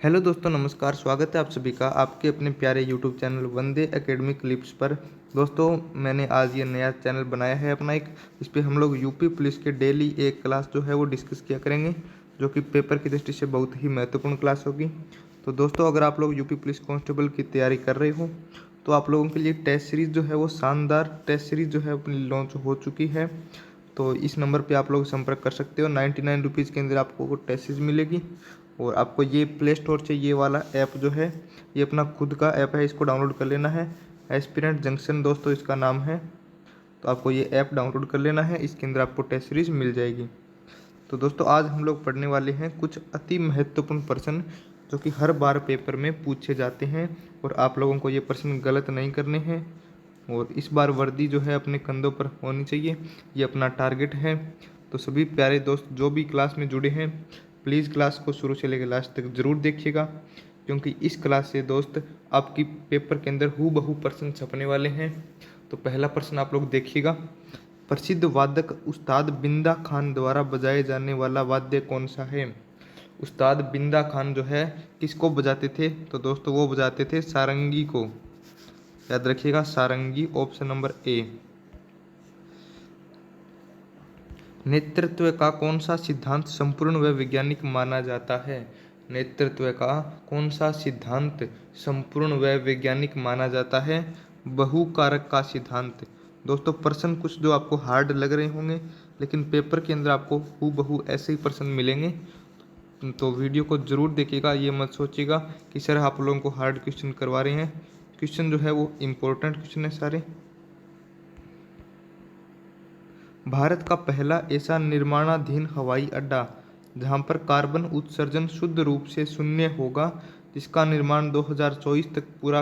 Hello दोस्तों, नमस्कार। स्वागत है आप सभी का आपके अपने प्यारे यूट्यूब चैनल वंदे एकेडमिक क्लिप्स पर। दोस्तों, मैंने आज ये नया चैनल बनाया है अपना एक। इस पे हम लोग यूपी पुलिस के डेली एक क्लास जो है वो डिस्कस किया करेंगे, जो कि पेपर की दृष्टि से बहुत ही महत्वपूर्ण क्लास होगी। तो दोस्तों, अगर आप लोग यूपी पुलिस कांस्टेबल की तैयारी कर रहे हो तो आप लोगों के लिए टेस्ट सीरीज़ जो है वो शानदार टेस्ट सीरीज़ जो है अपनी लॉन्च हो चुकी है। तो इस नंबर पे आप लोग संपर्क कर सकते हो। 99 रुपीज़ के अंदर आपको टेस्ट सीरीज मिलेगी। और आपको ये प्ले स्टोर से ये वाला ऐप जो है, ये अपना खुद का ऐप है, इसको डाउनलोड कर लेना है। एस्पिरेंट जंक्शन दोस्तों इसका नाम है। तो आपको ये ऐप डाउनलोड कर लेना है, इसके अंदर आपको टेस्ट सीरीज मिल जाएगी। तो दोस्तों, आज हम लोग पढ़ने वाले हैं कुछ अति महत्वपूर्ण प्रश्न जो कि हर बार पेपर में पूछे जाते हैं, और आप लोगों को ये प्रश्न गलत नहीं करने हैं। और इस बार वर्दी जो है अपने कंधों पर होनी चाहिए, ये अपना टारगेट है। तो सभी प्यारे दोस्त जो भी क्लास में जुड़े हैं, प्लीज़ क्लास को शुरू से लेकर लास्ट तक ज़रूर देखिएगा, क्योंकि इस क्लास से दोस्त आपकी पेपर के अंदर हूबहू प्रश्न छपने वाले हैं। तो पहला प्रश्न आप लोग देखिएगा। प्रसिद्ध वादक उस्ताद बिंदा खान द्वारा बजाए जाने वाला वाद्य कौन सा है? उस्ताद बिंदा खान जो है किसको बजाते थे? तो दोस्तों वो बजाते थे सारंगी को। याद रखिएगा, सारंगी, ऑप्शन नंबर ए। नेतृत्व का कौन सा सिद्धांत संपूर्ण व वैज्ञानिक माना जाता है? नेतृत्व का कौन सा सिद्धांत संपूर्ण व वैज्ञानिक माना जाता है? बहुकारक का सिद्धांत। दोस्तों, प्रश्न कुछ जो आपको हार्ड लग रहे होंगे, लेकिन पेपर के अंदर आपको हूबहू ऐसे ही प्रश्न मिलेंगे। तो वीडियो को जरूर देखिएगा, ये मत सोचिएगा कि सर आप लोगों को हार्ड क्वेश्चन करवा रहे हैं। क्वेश्चन जो है वो इम्पोर्टेंट क्वेश्चन है सारे। भारत का पहला ऐसा निर्माणाधीन हवाई अड्डा जहां पर कार्बन उत्सर्जन शुद्ध रूप से शून्य होगा, जिसका निर्माण 2024 तक पूरा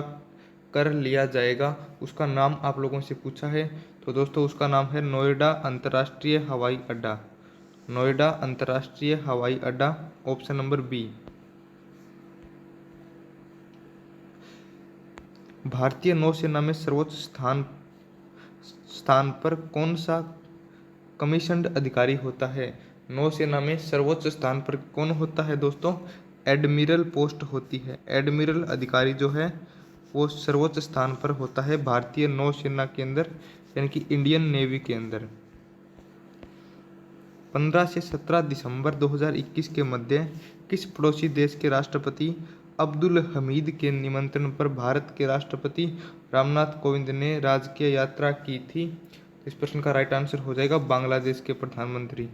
कर लिया जाएगा, उसका नाम आप लोगों से पूछा है। तो दोस्तों, उसका नाम है नोएडा अंतर्राष्ट्रीय हवाई अड्डा। नोएडा अंतर्राष्ट्रीय हवाई अड्डा, ऑप्शन नंबर बी। भारतीय नौसेना में सर्वोच्च स्थान पर कौन सा कमीशन्ड अधिकारी होता है? नौसेना में सर्वोच्च स्थान पर कौन होता है दोस्तों? एडमिरल पोस्ट होती है। एडमिरल अधिकारी जो है वो सर्वोच्च स्थान पर होता है भारतीय नौसेना के अंदर, यानी कि इंडियन नेवी के अंदर। 15 से 17 दिसंबर 2021 के मध्य किस पड़ोसी देश के राष्ट्रपति अब्दुल हमीद के निमंत्रण पर भारत के राष्ट्रपति रामनाथ कोविंद ने राजकीय यात्रा की थी? इस प्रश्न का राइट आंसर हो जाएगा बांग्लादेश के प्रधानमंत्री।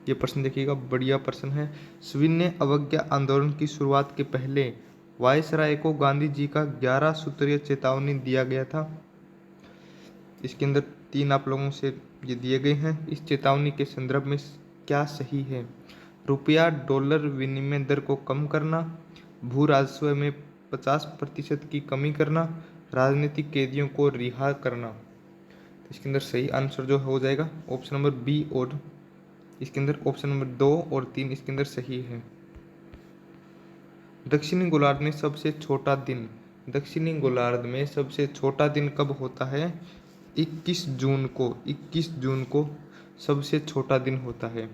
ये प्रश्न देखिएगा, बढ़िया प्रश्न है। सविनय अवज्ञा आंदोलन की शुरुआत के पहले वायसराय को गांधी जी का 11 सूत्रीय चेतावनी दिया गया था। इसके अंदर 3 आप लोगों से ये दिए गए हैं। इस चेतावनी के संदर्भ में क्या सही है? रुपया डॉलर विनिमय दर को कम करना, भू राजस्व में 50% की कमी करना, राजनीतिक कैदियों को रिहा करना। तो इसके अंदर सही आंसर जो हो जाएगा ऑप्शन नंबर बी, और इसके अंदर ऑप्शन नंबर 2 और 3 इसके अंदर सही है। दक्षिणी गोलार्ध में सबसे छोटा दिन, दक्षिणी गोलार्ध में सबसे छोटा दिन कब होता है? 21 जून को। 21 जून को सबसे छोटा दिन होता है।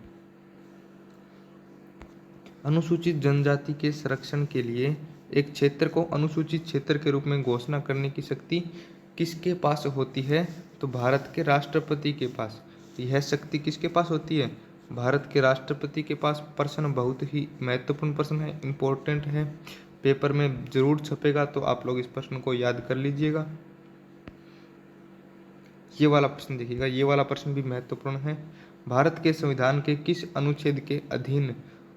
अनुसूचित जनजाति के संरक्षण के लिए एक क्षेत्र को अनुसूचित क्षेत्र के रूप में घोषणा करने की शक्ति किसके पास होती है? तो भारत के राष्ट्रपति के पास। यह शक्ति किसके पास होती है? भारत के राष्ट्रपति के पास। प्रश्न बहुत ही महत्वपूर्ण प्रश्न है, इम्पोर्टेंट है, पेपर में जरूर छपेगा, तो आप लोग इस प्रश्न को याद कर लीजिएगा। ये वाला प्रश्न देखिएगा, ये वाला प्रश्न भी महत्वपूर्ण है। भारत के संविधान के किस अनुच्छेद के अधीन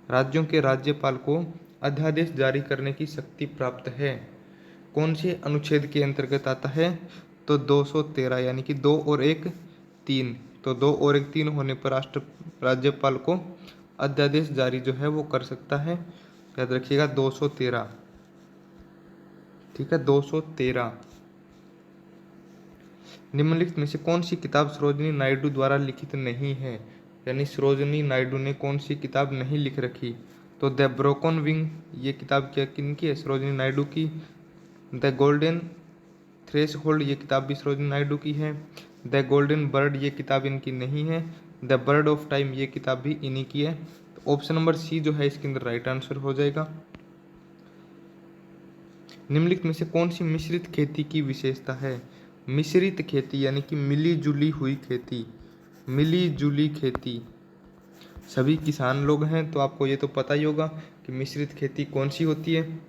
राज्यों के राज्यपाल को अध्यादेश जारी करने की शक्ति प्राप्त है? कौन से अनुच्छेद के अंतर्गत आता है? तो 213, यानी कि 2 और 1 3। तो 2 और 1 3 होने पर राज्यपाल को अध्यादेश जारी जो है वो कर सकता है। याद रखिएगा 213, ठीक है, 213। निम्नलिखित में से कौन सी किताब सरोजिनी नायडू द्वारा लिखित नहीं है? यानी सरोजिनी नायडू ने कौन सी किताब नहीं लिख रखी? तो द ब्रोकन विंग, ये किताब क्या किनकी है? सरोजिनी नायडू की। द गोल्डन थ्रेशहोल्ड, ये किताब भी सरोजिनी नायडू की है। द गोल्डन बर्ड, ये किताब इनकी नहीं है। द बर्ड ऑफ टाइम, ये किताब भी इन्हीं की है। तो ऑप्शन नंबर सी जो है इसके अंदर राइट आंसर हो जाएगा। निम्नलिखित में से कौन सी मिश्रित खेती की विशेषता है? मिश्रित खेती यानी कि मिली जुली हुई खेती, मिली जुली खेती। सभी किसान लोग हैं तो आपको ये तो पता ही होगा कि मिश्रित खेती कौन सी होती है।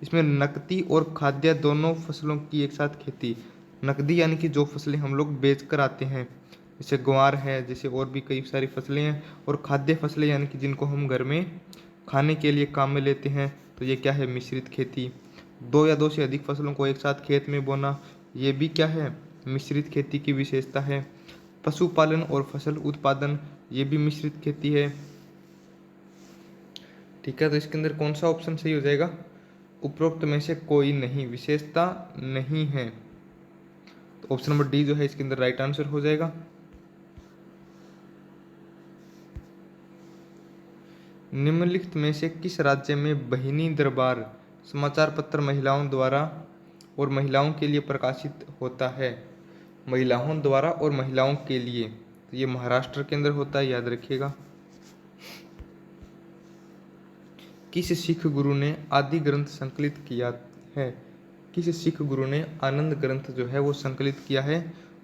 इसमें नकदी और खाद्य दोनों फसलों की एक साथ खेती। नकदी यानी कि जो फसलें हम लोग बेच कर आते हैं, जैसे ग्वार है, जैसे और भी कई सारी फसलें हैं। और खाद्य फसलें यानी कि जिनको हम घर में खाने के लिए काम में लेते हैं, तो ये क्या है? मिश्रित खेती। दो या दो से अधिक फसलों को एक साथ खेत में बोना, ये भी क्या है? मिश्रित खेती की विशेषता है। पशुपालन और फसल उत्पादन, ये भी मिश्रित खेती है। ठीक है, तो इसके अंदर कौन सा ऑप्शन सही हो जाएगा? उपरोक्त में से कोई नहीं, विशेषता नहीं है। तो ऑप्शन नंबर डी जो है इसके अंदर राइट आंसर हो जाएगा। निम्नलिखित में से किस राज्य में बहिनी दरबार समाचार पत्र महिलाओं द्वारा और महिलाओं के लिए प्रकाशित होता है? महिलाओं द्वारा और महिलाओं के लिए, तो ये महाराष्ट्र के अंदर होता है, याद रखिएगा। किस सिख गुरु ने आदि ग्रंथ संकलित किया है? किस सिख गुरु ने आनंद ग्रंथ जो है वो संकलित किया है?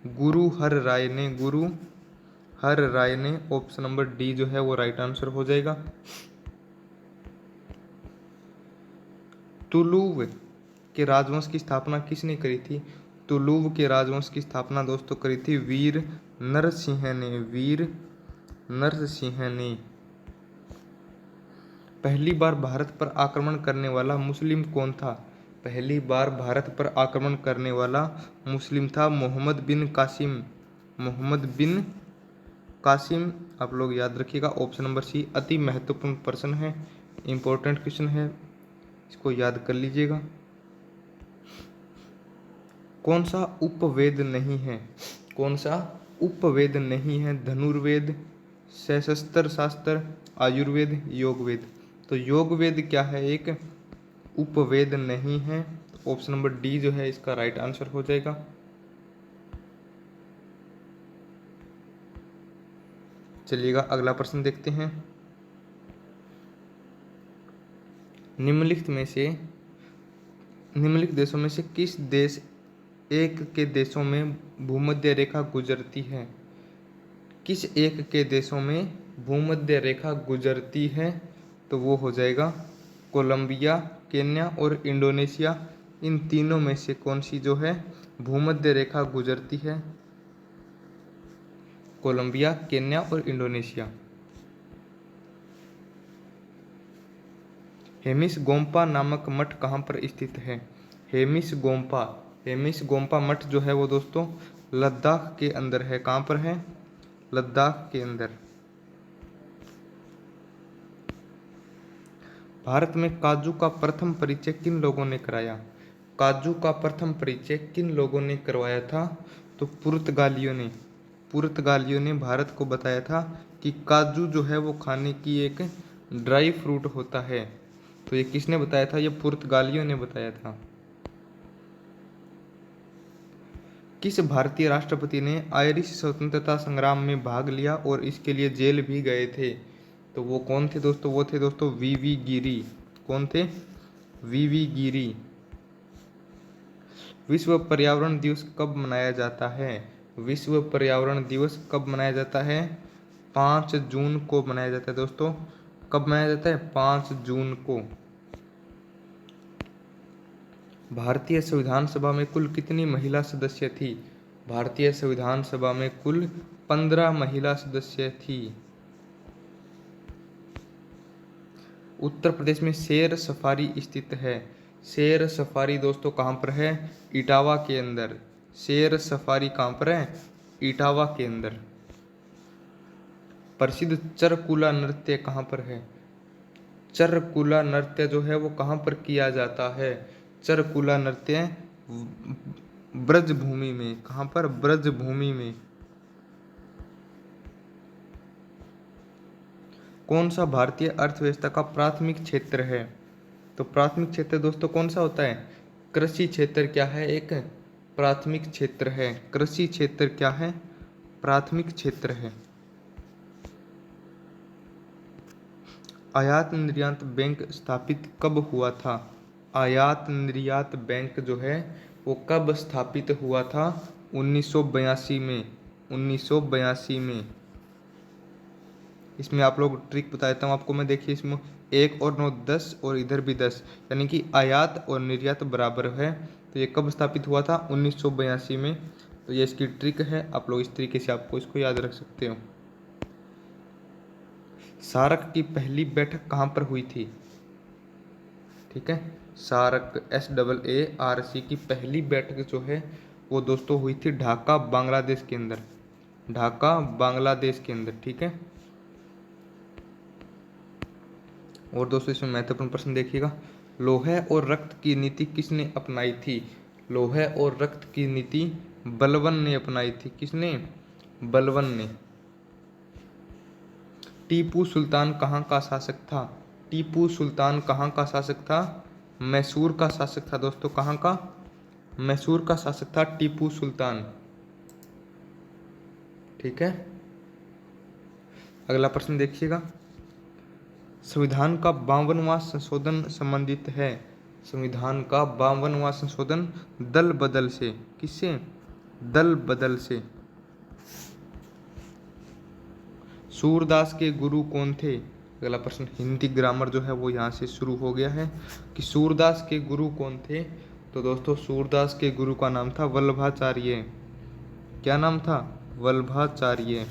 गुरु हर राय ने, गुरु हर राय ने। ऑप्शन नंबर डी जो है वो राइट आंसर हो जाएगा। तुलुव के राजवंश की स्थापना किसने करी थी? तुलुव के राजवंश की स्थापना दोस्तों करी थी वीर नरसिंह ने, वीर नरसिंह ने। पहली बार भारत पर आक्रमण करने वाला मुस्लिम कौन था? पहली बार भारत पर आक्रमण करने वाला मुस्लिम था मोहम्मद बिन कासिम, मोहम्मद बिन कासिम। आप लोग याद रखिएगा, ऑप्शन नंबर सी अति महत्वपूर्ण प्रश्न है, इंपॉर्टेंट क्वेश्चन है, इसको याद कर लीजिएगा। कौन सा उपवेद नहीं है? कौन सा उपवेद नहीं है? धनुर्वेद, सशस्त्र शास्त्र, आयुर्वेद, योगवेद। तो योगवेद क्या है? एक उपवेद नहीं है। तो ऑप्शन नंबर डी जो है इसका राइट आंसर हो जाएगा। चलिएगा अगला प्रश्न देखते हैं। निम्नलिखित देशों में से किस देश एक के देशों में भूमध्य रेखा गुजरती है? किस एक के देशों में भूमध्य रेखा गुजरती है? तो वो हो जाएगा कोलंबिया, केन्या और इंडोनेशिया। इन तीनों में से कौन सी जो है भूमध्य रेखा गुजरती है? कोलंबिया, केन्या और इंडोनेशिया। हेमिस गोम्पा नामक मठ कहाँ पर स्थित है? हेमिस गोम्पा मठ जो है वो दोस्तों लद्दाख के अंदर है। कहाँ पर है? लद्दाख के अंदर। भारत में काजू का प्रथम परिचय किन लोगों ने कराया? काजू का प्रथम परिचय किन लोगों ने करवाया था? तो पुर्तगालियों ने भारत को बताया था कि काजू जो है वो खाने की एक ड्राई फ्रूट होता है। तो ये किसने बताया था? ये पुर्तगालियों ने बताया था। किस भारतीय राष्ट्रपति ने आयरिश स्वतंत्रता संग्राम में भाग लिया और इसके लिए जेल भी गए थे? तो वो कौन थे दोस्तों? वो थे दोस्तों वीवी गिरी। कौन थे? वीवी गिरी। विश्व पर्यावरण दिवस कब मनाया जाता है? विश्व पर्यावरण दिवस कब मनाया जाता है? 5 जून को मनाया जाता है दोस्तों। कब मनाया जाता है? 5 जून को। भारतीय संविधान सभा में कुल कितनी महिला सदस्य थी? भारतीय संविधान सभा में कुल 15 महिला सदस्य थी। उत्तर प्रदेश में शेर सफारी स्थित है। शेर सफारी दोस्तों कहाँ पर है? इटावा के अंदर। शेर सफारी कहाँ पर है? इटावा के अंदर। प्रसिद्ध चरकुला नृत्य कहाँ पर है? चरकुला नृत्य जो है वो कहाँ पर किया जाता है? चरकुला नृत्य ब्रजभूमि में। कहाँ पर? ब्रजभूमि में। कौन सा भारतीय अर्थव्यवस्था का प्राथमिक क्षेत्र है? तो प्राथमिक क्षेत्र दोस्तों कौन सा होता है? कृषि क्षेत्र क्या है? एक प्राथमिक क्षेत्र है। कृषि क्षेत्र क्या है? प्राथमिक क्षेत्र है। आयात निर्यात बैंक स्थापित कब हुआ था? आयात निर्यात बैंक जो है वो कब स्थापित हुआ था? 1982 में। 1982 में। इसमें आप लोग ट्रिक बता देता हूँ आपको मैं। देखिए इसमें 1 और 9 10 और इधर भी 10, यानी कि आयात और निर्यात बराबर है। तो ये कब स्थापित हुआ था? 1982 में। तो ये इसकी ट्रिक है, आप लोग इस तरीके से आपको इसको याद रख सकते हो। सार्क की पहली बैठक कहाँ पर हुई थी? ठीक है, सार्क SAARC की पहली बैठक जो है वो दोस्तों हुई थी ढाका बांग्लादेश के अंदर। ढाका बांग्लादेश के अंदर। ठीक है, और दोस्तों इसमें महत्वपूर्ण प्रश्न देखिएगा। लोहे और रक्त की नीति किसने अपनाई थी? लोहे और रक्त की नीति बलबन ने अपनाई थी। किसने? बलबन ने। टीपू सुल्तान कहाँ का शासक था? टीपू सुल्तान कहाँ का शासक था? मैसूर का शासक था दोस्तों। कहाँ का? मैसूर का शासक था टीपू सुल्तान। ठीक है, अगला प्रश्न देखिएगा। संविधान का 52वां संशोधन संबंधित है। संविधान का 52वां संशोधन दल बदल से। किससे? दल बदल से। सूरदास के गुरु कौन थे? अगला प्रश्न हिंदी ग्रामर जो है वो यहाँ से शुरू हो गया है कि सूरदास के गुरु कौन थे। तो दोस्तों सूरदास के गुरु का नाम था वल्लभाचार्य। क्या नाम था? वल्लभाचार्य।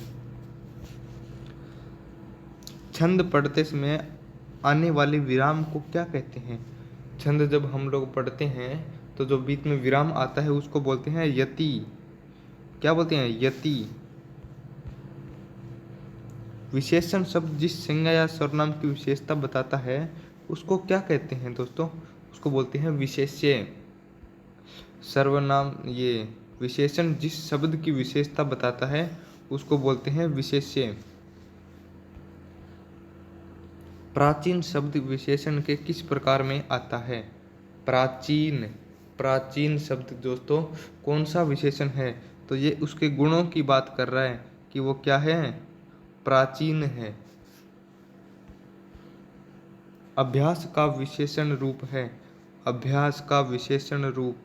छंद पढ़ते समय आने वाले विराम को क्या कहते हैं? छंद जब हम लोग पढ़ते हैं तो जो बीच में विराम आता है उसको बोलते हैं यति। क्या बोलते हैं? यति। विशेषण शब्द जिस संज्ञा या सर्वनाम की विशेषता बताता है उसको क्या कहते हैं दोस्तों? उसको बोलते हैं विशेष्य। सर्वनाम, ये विशेषण जिस शब्द की विशेषता बताता है उसको बोलते हैं विशेष्य। प्राचीन शब्द विशेषण के किस प्रकार में आता है? प्राचीन। प्राचीन शब्द दोस्तों कौन सा विशेषण है? तो ये उसके गुणों की बात कर रहा है कि वो क्या है? प्राचीन है। अभ्यास का विशेषण रूप है। अभ्यास का विशेषण रूप।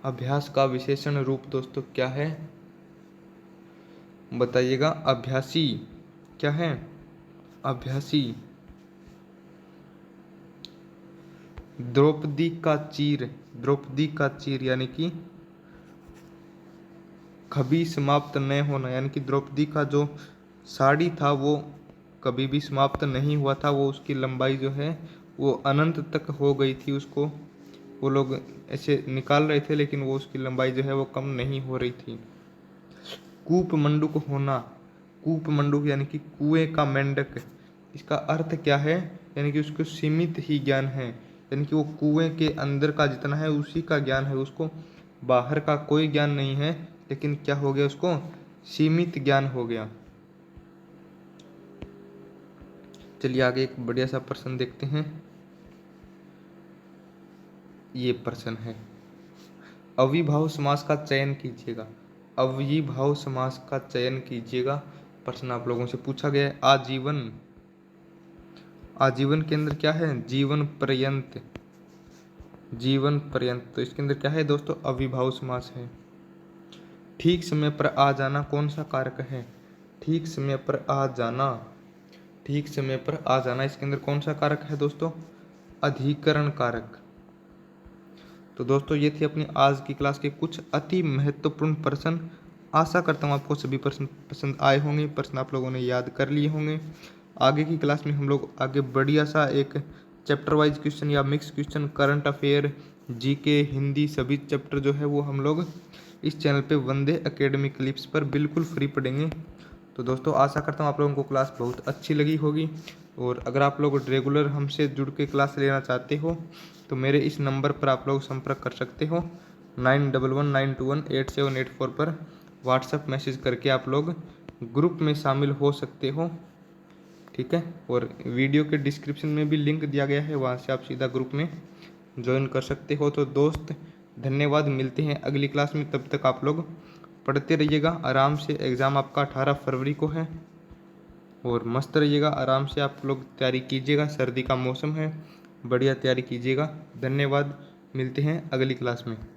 अभ्यास का विशेषण रूप दोस्तों क्या है? बताइएगा। अभ्यासी। क्या है? अभ्यासी। द्रौपदी का चीर। द्रौपदी का चीर यानी कि कभी समाप्त न होना, यानी कि द्रौपदी का जो साड़ी था वो कभी भी समाप्त नहीं हुआ था। वो उसकी लंबाई जो है वो अनंत तक हो गई थी। उसको वो लोग ऐसे निकाल रहे थे लेकिन वो उसकी लंबाई जो है वो कम नहीं हो रही थी। कूप मंडूक होना। कूप मंडूक यानी कि कुएं का मेंढक। इसका अर्थ क्या है? यानी कि उसको सीमित ही ज्ञान है, यानी कि वो कुएं के अंदर का जितना है उसी का ज्ञान है, उसको बाहर का कोई ज्ञान नहीं है। लेकिन क्या हो गया? उसको सीमित ज्ञान हो गया। चलिए आगे एक बढ़िया सा प्रश्न देखते हैं। ये प्रश्न है, अविभाव समास का चयन कीजिएगा। अविभाव समास का चयन कीजिएगा। प्रश्न आप लोगों से पूछा गया है। आजीवन। आजीवन के अंदर क्या है? जीवन पर्यंत। जीवन पर्यंत। तो इसके अंदर क्या है दोस्तों? अविभाव समास है। ठीक समय पर आ जाना कौन सा कारक है? ठीक समय पर आ जाना। ठीक समय पर आ जाना इसके अंदर कौन सा कारक है दोस्तों? अधिकरण कारक। तो दोस्तों ये थी अपनी आज की क्लास के कुछ अति महत्वपूर्ण प्रश्न। आशा करता हूँ आपको सभी प्रश्न पसंद आए होंगे, प्रश्न आप लोगों ने याद कर लिए होंगे। आगे की क्लास में हम लोग आगे बढ़िया सा एक चैप्टर वाइज क्वेश्चन या mix question, current affair, GK, Hindi सभी चैप्टर जो है वो हम लोग इस चैनल पे वंदे एकेडमी क्लिप्स पर बिल्कुल फ्री पढ़ेंगे। तो दोस्तों आशा करता हूँ आप लोगों को क्लास बहुत अच्छी लगी होगी। और अगर आप लोग रेगुलर हमसे जुड़ के क्लास लेना चाहते हो तो मेरे इस नंबर पर आप लोग संपर्क कर सकते हो। 9119218784 पर व्हाट्सएप मैसेज करके आप लोग ग्रुप में शामिल हो सकते हो। ठीक है, और वीडियो के डिस्क्रिप्शन में भी लिंक दिया गया है, वहाँ से आप सीधा ग्रुप में ज्वाइन कर सकते हो। तो दोस्त धन्यवाद, मिलते हैं अगली क्लास में। तब तक आप लोग पढ़ते रहिएगा आराम से। एग्ज़ाम आपका 18 फरवरी को है। और मस्त रहिएगा, आराम से आप लोग तैयारी कीजिएगा, सर्दी का मौसम है, बढ़िया तैयारी कीजिएगा। धन्यवाद, मिलते हैं अगली क्लास में।